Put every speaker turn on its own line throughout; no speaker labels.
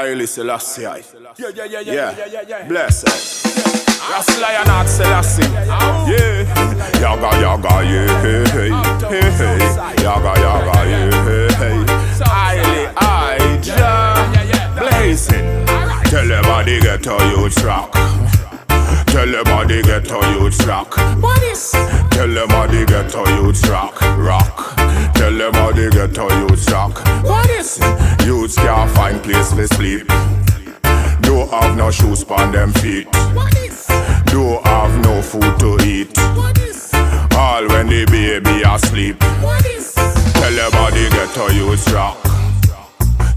Haile Selassie. Yeah. Blessed. Ras Lion Heart Selassie. Yeah. Yaga yaga yeah. Hey hey. Yaga yaga yeah. Hey. Haile Ija. Blazing. Tell everybody get how you track. Tell them how they get how you track. What is? Tell them how they get how you track. Rock. Tell them how they get how you track. What is? Youths can't find place to sleep. Don't have no shoes on them feet. What is? Don't have no food to eat. What is? All when the baby asleep. What is? Tell them how they get how you track.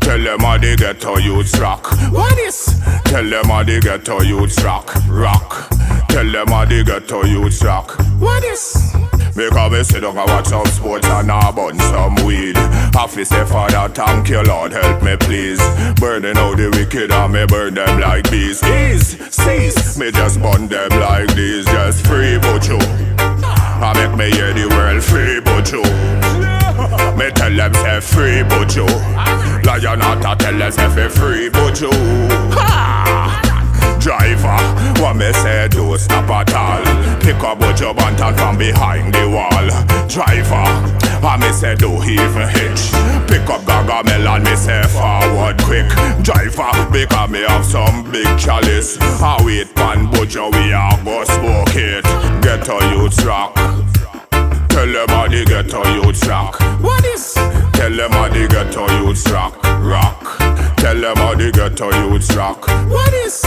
Tell them how they get how you track. What is? Tell them how they get how you track. Rock. Tell them how they get how you track. What is? Because me sit down and watch some sports and I burn some weed. Happy say, Father, thank you, Lord, help me please. Burning out the wicked and me burn them like bees. Cease, me just burn them like these. Just free buju. I make me hear the world free buju. Me tell them say free buju. Lion Heart I tell them say free buju. Ha! Driver, what me say don't stop at all. Pick up buju bantan from behind the wall. Driver, I me say don't even hitch. Pick up gaga melon, me say forward quick. Driver, because me have some big chalice. I wait pan buju, we are go smoke it. Get how you track. Tell them how they get how you track. What is? Tell them how they get how you track. Rock. Tell them how they get how you track. What is?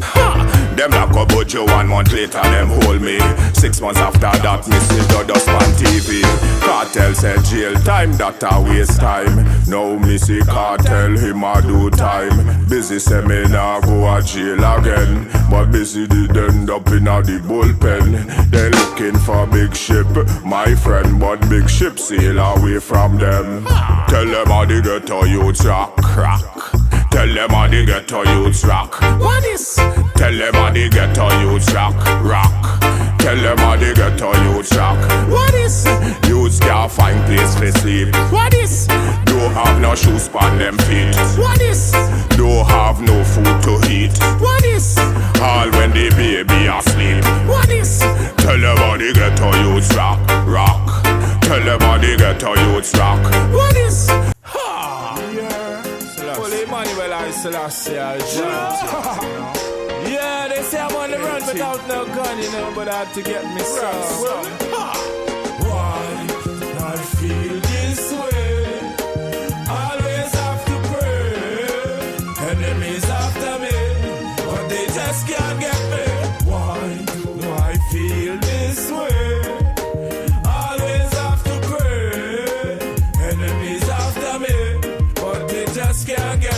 Ha! Them lock up buju 1 month later, them hold me. 6 months after that, me still dust on TV. Cartel said jail time, that a waste time. Now me see Cartel, him a do time. Busy say me nah go a jail again, but busy did end up in a the bullpen. They looking for big ship, my friend, but big ship sail away from them. Tell them how they get how you track. Tell them how they get how you track. What is? Tell them how they get how you track. Rock. Tell them how they get how you track. What is? Youths can't find place to sleep. What is? Don't have no shoes on them feet. What is? Don't have no food to eat. What is? All when the baby asleep. What is? Tell them how they get how you track. Rock. Tell them how they get how you track. What is? Selassie, yeah, they say I'm on the run without no gun, you know, but I had to get me some. Why I feel this way? Always have to pray. Enemies after me, but they just can't get me. Why do I feel this way? Always have to pray. Enemies after me, but they just can't get me.